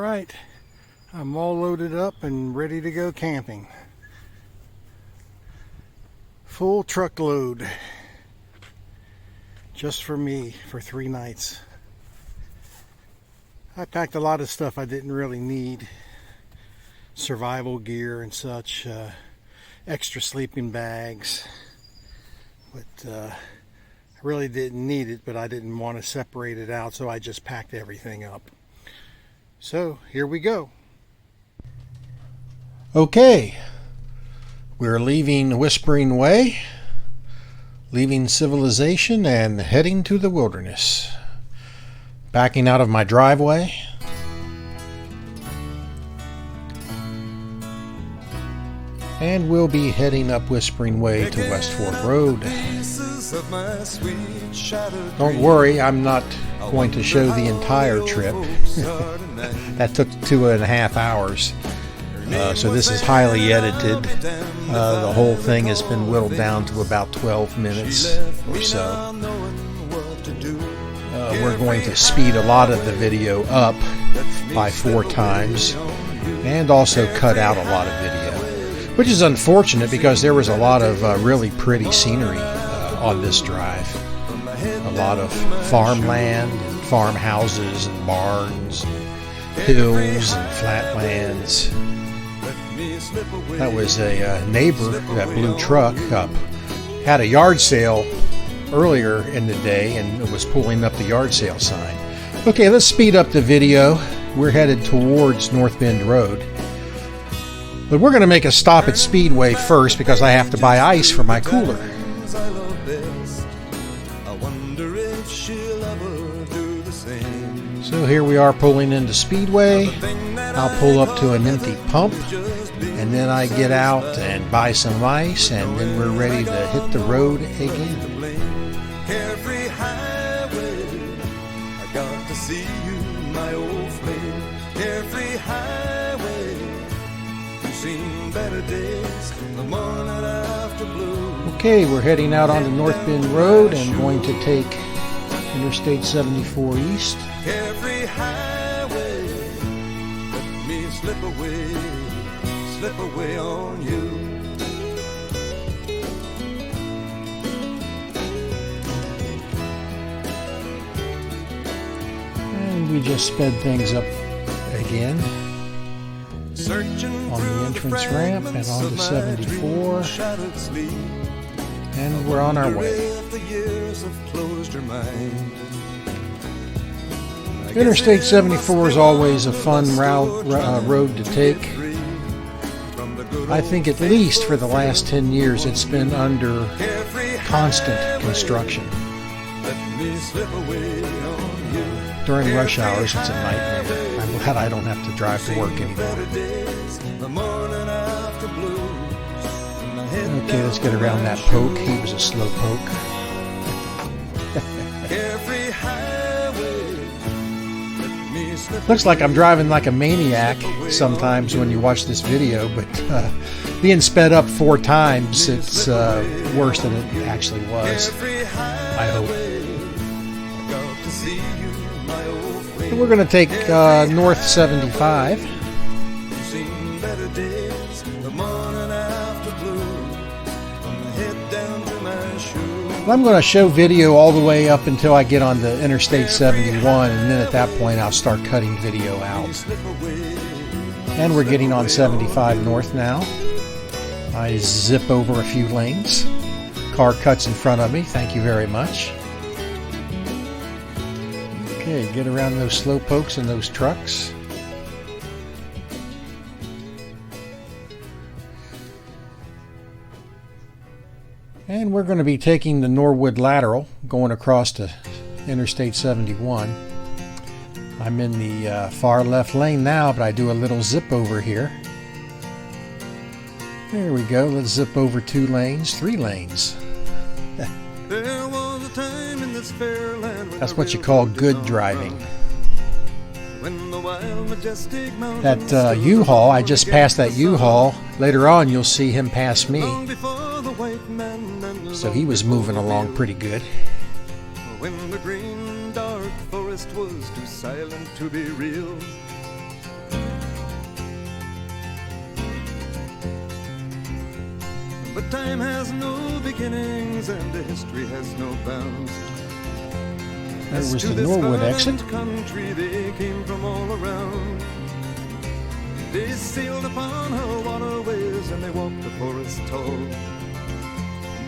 Alright, I'm all loaded up and ready to go camping. Full truckload. Just for me for 3 nights. I packed a lot of stuff I didn't really need. Survival gear and such. Extra sleeping bags. But I really didn't need it, but I didn't want to separate it out, so I just packed everything up. So here we go. Okay, we're leaving Whispering Way, leaving civilization and heading to the wilderness. Backing out of my driveway. And we'll be heading up Whispering Way to West Fork Road. Don't worry, I'm not going to show the entire trip. That took 2.5 hours. So this is highly edited. The whole thing has been whittled down to about 12 minutes or so. We're going to speed a lot of the video up by 4 times and also cut out a lot of video, which is unfortunate because there was a lot of really pretty scenery on this drive. A lot of farmland and farmhouses and barns, hills and flatlands. That was a neighbor, that blue truck up, had a yard sale earlier in the day and was pulling up the yard sale sign. Okay, let's speed up the video. We're headed towards North Bend Road. But we're going to make a stop at Speedway first because I have to buy ice for my cooler. So here we are pulling into Speedway. I'll pull up to an empty pump and then I get out and buy some ice and then we're ready to hit the road again. Every highway, I got to see you, my old flame. Every highway, you've seen better days, the morning after blue. Okay, we're heading out onto North Bend Road and going to take Interstate 74 East. Every highway, let me slip away on you. We just sped things up again on the entrance ramp and onto 74, and we're on our way. Interstate 74 is always a fun road to take. I think at least for the last 10 years it's been under constant construction. During rush hours, it's a nightmare. I'm glad I don't have to drive to work anymore. Okay, let's get around that poke. He was a slow poke. Looks like I'm driving like a maniac sometimes when you watch this video, but being sped up 4 times, it's worse than it actually was, I hope. We're going to take North 75. I'm going to show video all the way up until I get on the Interstate 71, and then at that point I'll start cutting video out. And we're getting on 75 North now. I zip over a few lanes. Car cuts in front of me. Thank you very much. Okay, get around those slow pokes and those trucks. And we're going to be taking the Norwood Lateral, going across to Interstate 71. I'm in the far left lane now, but I do a little zip over here. There we go. Let's zip over 2 lanes, 3 lanes. There was a time in this fair land. That's what you call good driving. That U-Haul, I just passed that U-Haul. Later on, you'll see him pass me. So he was moving along pretty good. When the green dark forest was too silent to be real, time has no beginnings and the history has no bounds. There was the Norwood exit. Country they came from all around. They sailed upon her waterways and they walked the forest tall.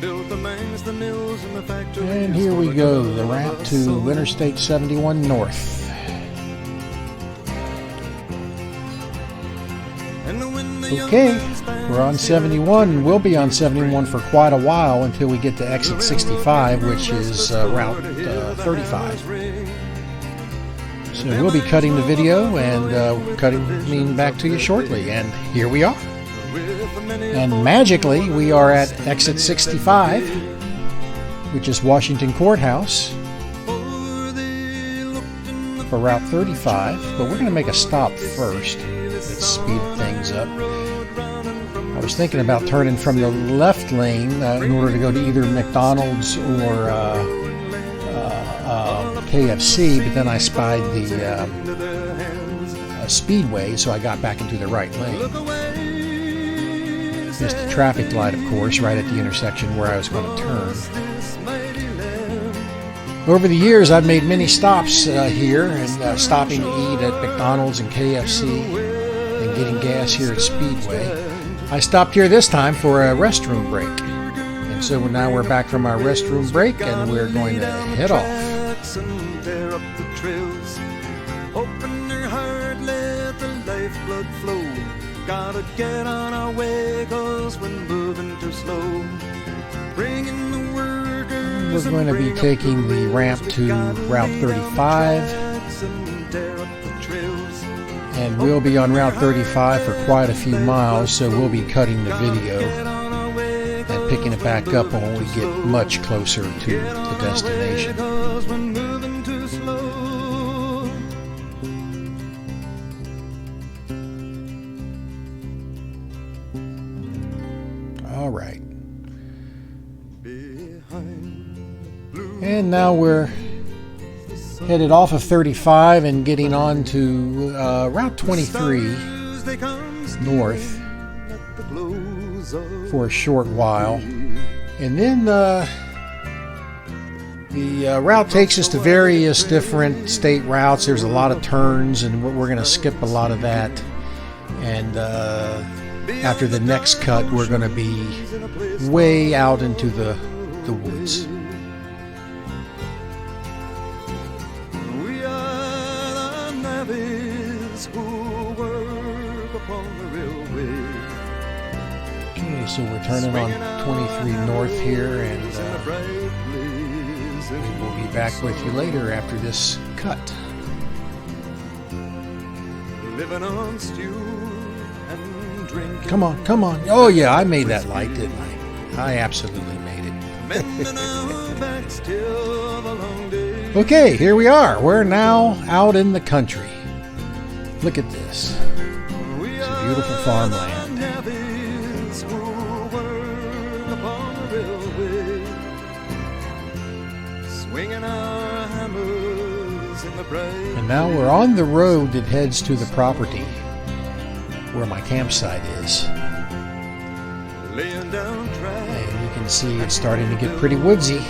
Built the mines, the mills, and the factories. And here we go, the route to Interstate 71 North. Okay, we're on 71. We'll be on 71 for quite a while until we get to exit 65, which is Route 35. So we'll be cutting the video and cutting back to you shortly. And here we are. And magically, we are at exit 65, which is Washington Courthouse, for Route 35. But we're going to make a stop first. Let's speed things up. I was thinking about turning from the left lane in order to go to either McDonald's or KFC, but then I spied the Speedway, so I got back into the right lane. Missed the traffic light, of course, right at the intersection where I was going to turn. Over the years, I've made many stops here, and stopping to eat at McDonald's and KFC, and getting gas here at Speedway. I stopped here this time for a restroom break. And so now we're back from our restroom break, and we're going to head off. Tear up the trails, open your heart, let the lifeblood flow. Gotta get on our way, 'cause we're moving too slow. Bringing the workers. We're going to be taking the ramp to Route 35, and we'll be on Route 35 for quite a few miles, so we'll be cutting the video and picking it back up when we get much closer to the destination. All right. And now we're headed off of 35 and getting on to Route 23 north for a short while. And then the route takes us to various different state routes. There's a lot of turns, and we're going to skip a lot of that. And after the next cut, we're going to be way out into the woods. We are the navvies who work upon the railway. Okay, so we're turning on 23 north here, and we'll be back with you later after this cut. Living on stew and drinking. Come on, come on. Oh yeah, I made that light, didn't I? I absolutely made it. Okay, here we are. We're now out in the country. Look at this. It's a beautiful farmland. And now we're on the road that heads to the property where my campsite is. And you can see it's starting to get pretty woodsy.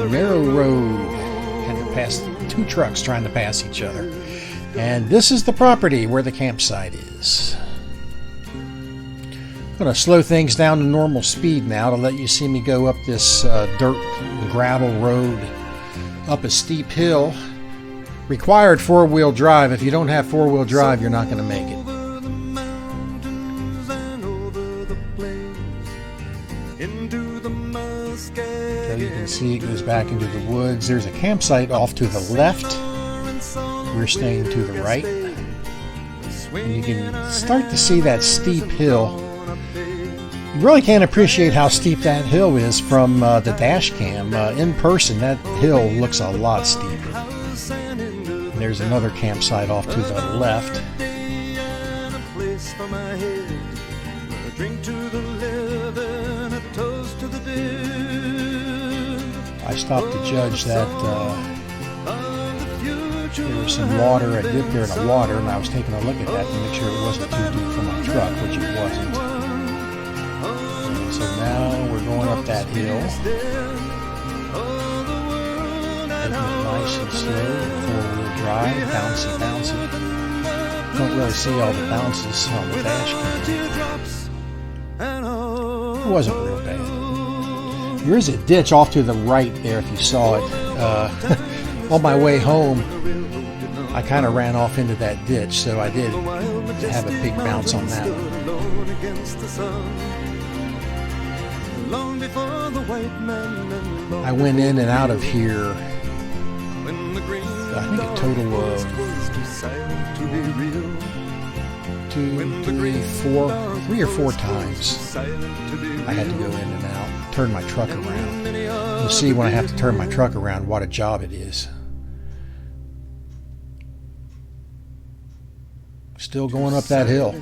Narrow road. Had to pass two trucks trying to pass each other. And this is the property where the campsite is. I'm going to slow things down to normal speed now to let you see me go up this dirt and gravel road up a steep hill. Required four-wheel drive. If you don't have four-wheel drive, you're not going to make it. So you can see it goes back into the woods. There's a campsite off to the left. We're staying to the right. And you can start to see that steep hill. You really can't appreciate how steep that hill is from the dash cam. In person, that hill looks a lot steeper. And there's another campsite off to the left. I stopped to judge that there was some water, a dip there in the water, and I was taking a look at that to make sure it wasn't too deep for my truck, which it wasn't. And so now we're going up that hill. Taking it nice and slow, four-wheel drive, bouncy, bouncy. Don't really see all the bounces on the dash cam. It wasn't real bad. There is a ditch off to the right there if you saw it. On my way home, I kind of ran off into that ditch, so I did have a big bounce on that one. I went in and out of here, I think a total of 3 or 4 times I had to go in and out, turn my truck around. You'll see when I have to turn my truck around what a job it is. Still going up that hill.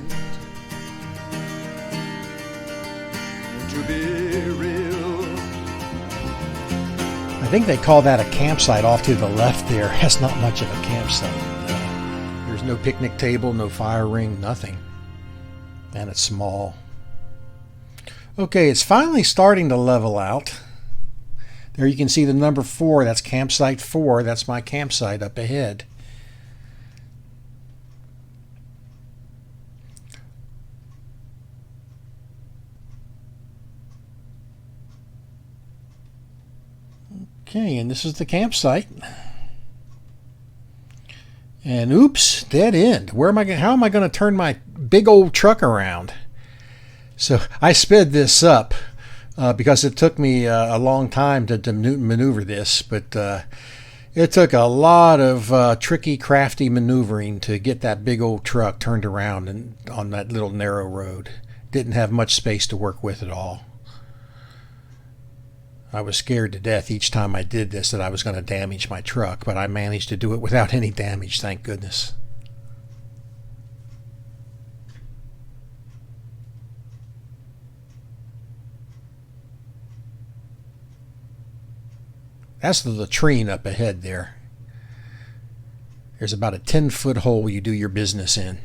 I think they call that a campsite off to the left there. That's not much of a campsite. There's no picnic table, no fire ring, nothing. And it's small. Okay, it's finally starting to level out. There you can see the number 4. That's campsite 4. That's my campsite up ahead. Okay, and this is the campsite. And oops, dead end. How am I going to turn my big old truck around? So I sped this up because it took me a long time to maneuver this, but it took a lot of tricky, crafty maneuvering to get that big old truck turned around and on that little narrow road. Didn't have much space to work with at all. I was scared to death each time I did this that I was going to damage my truck, but I managed to do it without any damage, thank goodness. That's the latrine up ahead there. There's about a 10-foot hole you do your business in.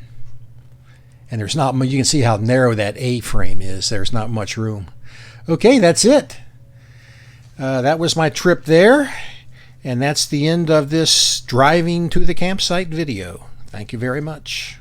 And there's not much, you can see how narrow that A-frame is. There's not much room. Okay, that's it. That was my trip there, and that's the end of this driving to the campsite video. Thank you very much.